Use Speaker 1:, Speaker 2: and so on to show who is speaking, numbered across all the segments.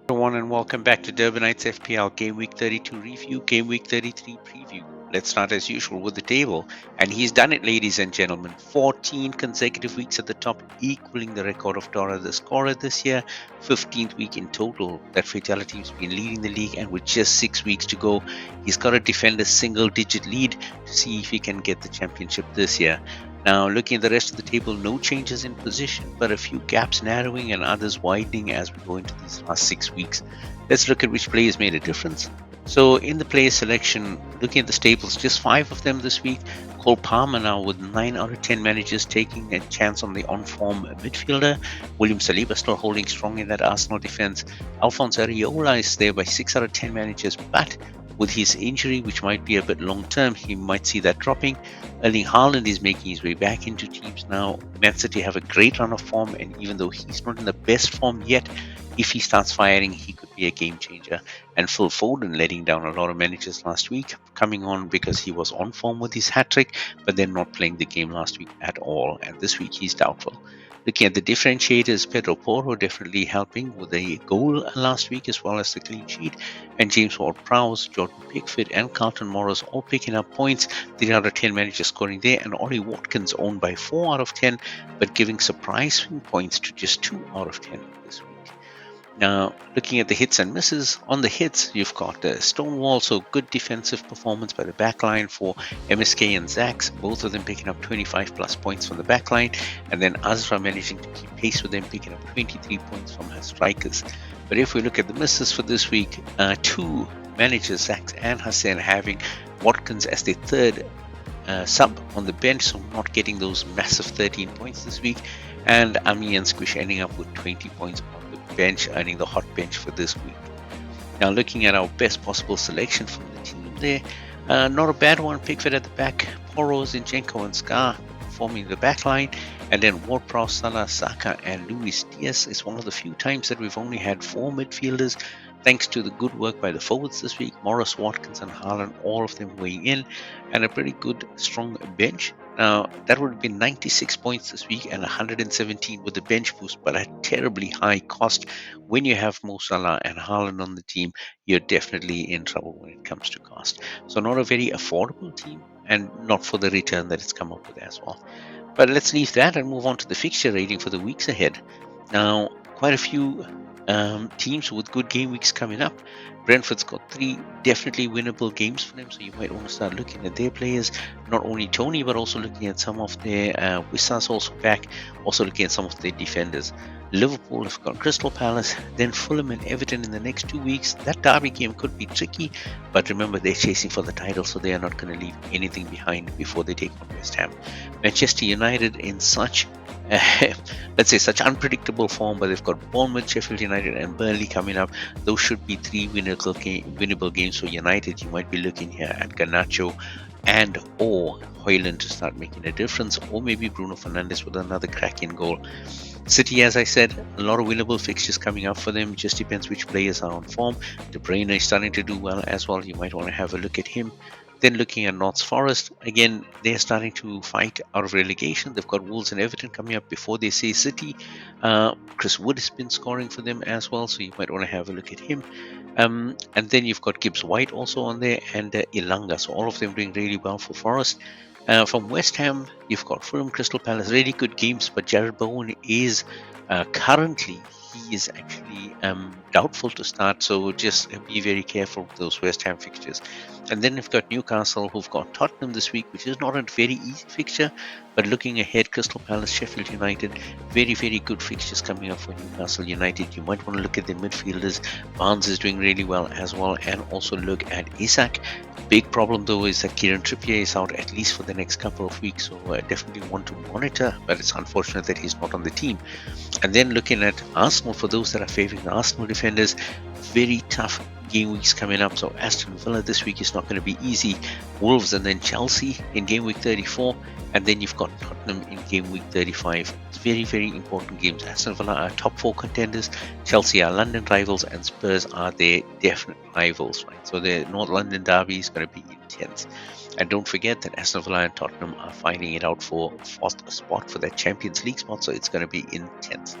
Speaker 1: Everyone, and welcome back to Durbanites FPL Game Week 32 review, Game Week 33 preview. Let's start as usual with the table, and he's done it, ladies and gentlemen. 14 consecutive weeks at the top, equaling the record of Dora the scorer this year. 15th week in total that Fataliteam's been leading the league, and with just 6 weeks to go, he's got to defend a single-digit lead to see if he can get the championship this year. Now, looking at the rest of the table, no changes in position, but a few gaps narrowing and others widening as we go into these last 6 weeks. Let's look at which players made a difference. So, in the player selection, looking at the staples, just 5 of them this week. Cole Palmer now with 9 out of 10 managers taking a chance on the on-form midfielder. William Saliba still holding strong in that Arsenal defense. Alphonse Areola is there by 6 out of 10 managers, but with his injury, which might be a bit long term, he might see that dropping. Erling Haaland is making his way back into teams now. Man City have a great run of form, and even though he's not in the best form yet, if he starts firing, he could be a game changer. And Phil Foden letting down a lot of managers last week, coming on because he was on form with his hat trick, but then not playing the game last week at all. And this week he's doubtful. Looking at the differentiators, Pedro Porro definitely helping with a goal last week as well as the clean sheet, and James Ward-Prowse, Jordan Pickford, and Carlton Morris all picking up points. 3 out of 10 managers scoring there, and Ollie Watkins owned by 4 out of 10, but giving surprising points to just 2 out of 10 this week. Now, looking at the hits and misses, on the hits, you've got Stonewall, so good defensive performance by the backline for MSK and Zax, both of them picking up 25 plus points from the backline, and then Azra managing to keep pace with them, picking up 23 points from her strikers. But if we look at the misses for this week, 2 managers, Zax and Hassan, having Watkins as their third sub on the bench, so not getting those massive 13 points this week, and Ami and Squish ending up with 20 points on the bench, earning the hot bench for this week. Now, looking at our best possible selection from the team there, not a bad one. Pickford at the back, Porro, Zinchenko, and Scar forming the back line, and then Ward-Prowse, Salah, Saka, and Luis Diaz. Is one of the few times that we've only had 4 midfielders, thanks to the good work by the forwards this week. Morris, Watkins, and Haaland, all of them weighing in, and a pretty good, strong bench. Now, that would have been 96 points this week and 117 with the bench boost, but at terribly high cost. When you have Mo Salah and Haaland on the team, you're definitely in trouble when it comes to cost. So not a very affordable team, and not for the return that it's come up with as well. But let's leave that and move on to the fixture rating for the weeks ahead. Now, quite a few teams with good game weeks coming up. Brentford's got 3 definitely winnable games for them, so you might want to start looking at their players. Not only Tony, but also looking at some of their Wissas also back, also looking at some of their defenders. Liverpool have got Crystal Palace, then Fulham and Everton in the next 2 weeks. That derby game could be tricky, but remember they're chasing for the title, so they are not going to leave anything behind before they take on West Ham. Manchester United in such let's say such unpredictable form, but they've got Bournemouth, Sheffield United, and Burnley coming up. Those should be 3 winnable games for United. You might be looking here at Garnacho and or Højlund to start making a difference, or maybe Bruno Fernandes with another cracking goal. City, as I said, a lot of winnable fixtures coming up for them. Just depends which players are on form. De Bruyne is starting to do well as well. You might want to have a look at him. Then looking at Notts Forest, again, they're starting to fight out of relegation. They've got Wolves and Everton coming up before they say City. Chris Wood has been scoring for them as well, so you might want to have a look at him. And then you've got Gibbs White also on there, and Ilanga. So all of them doing really well for Forest. From West Ham, you've got Fulham, Crystal Palace, really good games, but Jared Bowen is currently, he is actually doubtful to start, so just be very careful with those West Ham fixtures. And then you've got Newcastle, who've got Tottenham this week, which is not a very easy fixture, but looking ahead, Crystal Palace, Sheffield United, very, very good fixtures coming up for Newcastle United. You might want to look at the midfielders. Barnes is doing really well as well, and also look at Isak. Big problem though is that Kieran Trippier is out at least for the next couple of weeks, so I definitely want to monitor, but it's unfortunate that he's not on the team. And then looking at Arsenal, for those that are favouring the Arsenal defenders, very tough game weeks coming up. So Aston Villa this week is not going to be easy. Wolves and then Chelsea in game week 34, and then you've got Tottenham in game week 35. It's very, very important games. Aston Villa are top 4 contenders, Chelsea are London rivals, and Spurs are their definite rivals, right? So the North London derby is going to be intense. And don't forget that Aston Villa and Tottenham are fighting it out for a spot for that Champions League spot, so it's going to be intense.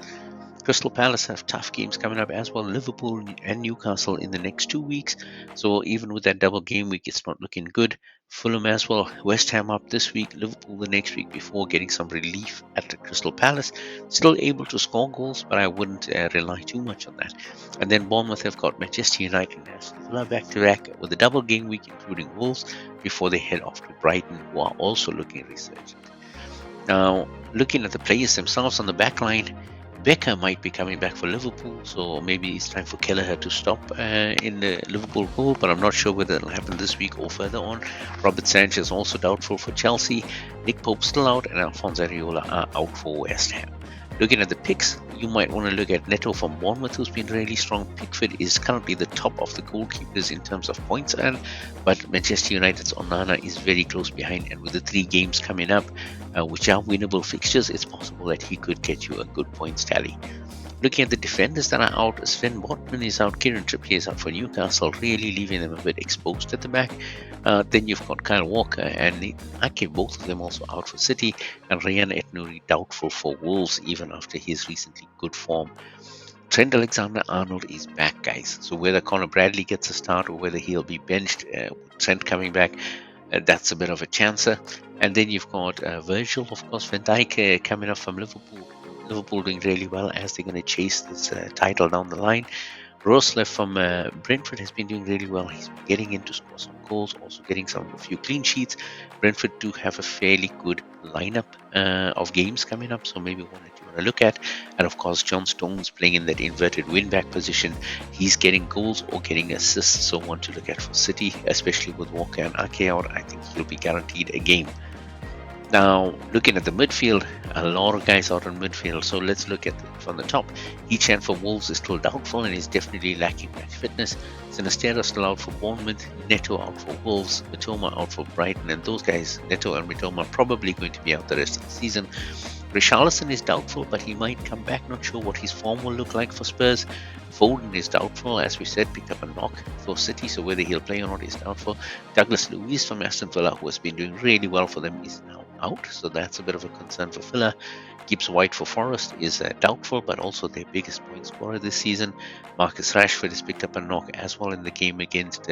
Speaker 1: Crystal Palace have tough games coming up as well. Liverpool and Newcastle in the next 2 weeks. So even with that double game week, it's not looking good. Fulham as well. West Ham up this week. Liverpool the next week before getting some relief at the Crystal Palace. Still able to score goals, but I wouldn't rely too much on that. And then Bournemouth have got Manchester United and Aston Villa back to back with a double game week, including Wolves, before they head off to Brighton, who are also looking resurgent. Now, looking at the players themselves on the back line, Becker might be coming back for Liverpool, so maybe it's time for Kelleher to stop in the Liverpool goal, but I'm not sure whether it'll happen this week or further on. Robert Sanchez also doubtful for Chelsea, Nick Pope still out, and Alphonse Areola are out for West Ham. Looking at the picks, you might want to look at Neto from Bournemouth, who's been really strong. Pickford is currently the top of the goalkeepers in terms of points earned, but Manchester United's Onana is very close behind, and with the 3 games coming up, which are winnable fixtures, it's possible that he could get you a good points tally. Looking at the defenders that are out, Sven Botman is out, Kieran Trippier is out for Newcastle, really leaving them a bit exposed at the back. Then you've got Kyle Walker and Nathan Ake, both of them also out for City, and Ryan Etnuri doubtful for Wolves even after his recently good form. Trent Alexander-Arnold is back, guys. So whether Conor Bradley gets a start or whether he'll be benched, with Trent coming back, that's a bit of a chancer. And then you've got Virgil, of course, Van Dijk coming up from Liverpool. Liverpool doing really well as they're going to chase this title down the line. Roerslev from Brentford has been doing really well. He's been getting in to score some goals, also getting a few clean sheets. Brentford do have a fairly good lineup of games coming up, so maybe one that you want to look at. And of course, John Stones playing in that inverted wing-back position. He's getting goals or getting assists, so one to look at for City, especially with Walker and Ake out. I think he'll be guaranteed a game. Now, looking at the midfield, a lot of guys out on midfield. So let's look at from the top. Echan for Wolves is still doubtful and is definitely lacking match fitness. Sinisterra still out for Bournemouth. Neto out for Wolves. Mitoma out for Brighton. And those guys, Neto and Mitoma, are probably going to be out the rest of the season. Richarlison is doubtful, but he might come back. Not sure what his form will look like for Spurs. Foden is doubtful, as we said, picked up a knock for City, so whether he'll play or not is doubtful. Douglas Luiz from Aston Villa, who has been doing really well for them, is now out, so that's a bit of a concern for Villa. Gibbs White for Forest is doubtful, but also their biggest point scorer this season. Marcus Rashford has picked up a knock as well in the game against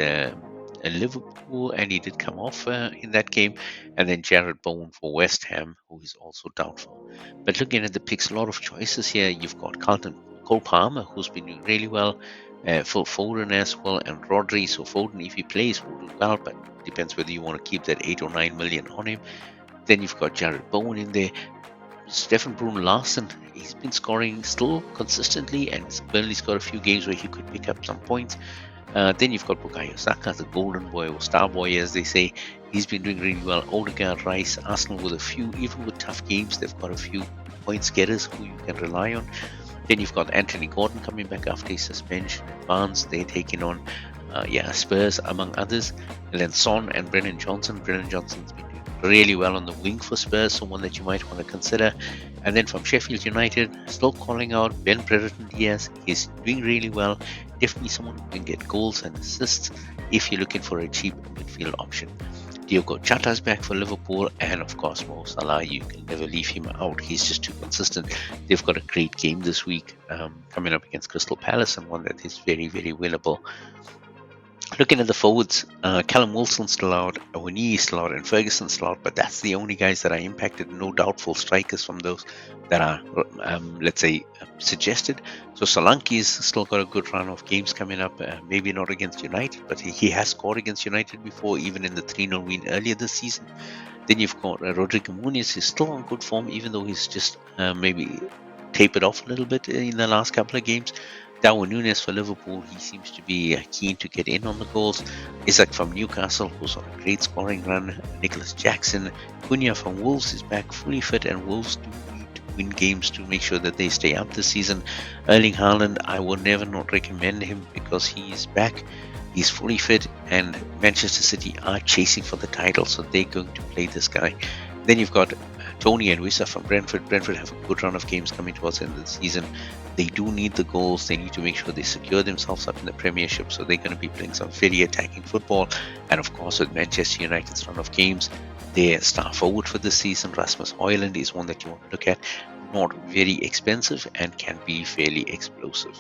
Speaker 1: Liverpool, and he did come off in that game. And then Jared Bowen for West Ham, who is also doubtful. But looking at the picks, a lot of choices here. You've got Cole Palmer, who's been doing really well. Phil Foden as well, and Rodri. So Foden, if he plays, will do well, but depends whether you want to keep that 8 or 9 million on him. Then you've got Jared Bowen in there. Stefan Bruno Larsen, he's been scoring still consistently, and Burnley's got a few games where he could pick up some points. Then you've got Bukayo Saka, the golden boy or star boy, as they say. He's been doing really well. Odegaard, Rice, Arsenal with a few, even with tough games, they've got a few points getters who you can rely on. Then you've got Anthony Gordon coming back after his suspension. Barnes, they're taking on Spurs, among others. And then Son and Brennan Johnson. Brennan Johnson's been doing really well on the wing for Spurs, someone that you might want to consider. And then from Sheffield United, still calling out Ben Brereton Diaz. He's doing really well. Definitely someone who can get goals and assists if you're looking for a cheap midfield option. Diogo Jata's back for Liverpool, and of course Mo Salah, you can never leave him out. He's just too consistent. They've got a great game this week coming up against Crystal Palace, and one that is very, very winnable. Looking at the forwards, Callum Wilson's still out, Awoniyi is still out, and Ferguson's still out, but that's the only guys that are impacted. No doubtful strikers from those that are, let's say, suggested. So Solanke's still got a good run of games coming up, maybe not against United, but he has scored against United before, even in the 3-0 win earlier this season. Then you've got Rodrigo Muniz, who's still on good form, even though he's just maybe tapered off a little bit in the last couple of games. Darwin Núñez for Liverpool, he seems to be keen to get in on the goals. Isaac from Newcastle, who's on a great scoring run. Nicholas Jackson. Cunha from Wolves is back fully fit, and Wolves do need to win games to make sure that they stay up this season. Erling Haaland, I will never not recommend him because he is back. He's fully fit, and Manchester City are chasing for the title, so they're going to play this guy. Then you've got Tony and Wissa from Brentford. Brentford have a good run of games coming towards the end of the season. They do need the goals. They need to make sure they secure themselves up in the Premiership, so they're going to be playing some very attacking football. And of course, with Manchester United's run of games, their star forward for this season, Rasmus Højlund, is one that you want to look at. not very expensive and can be fairly explosive.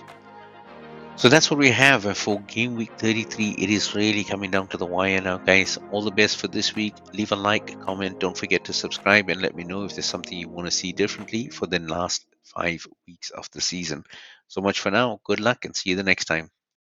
Speaker 1: So that's what we have for game week 33. It is really coming down to the wire now, guys. All the best for this week. Leave a like, comment, don't forget to subscribe, and let me know if there's something you want to see differently for the last 5 weeks of the season. So much for now. Good luck and see you the next time.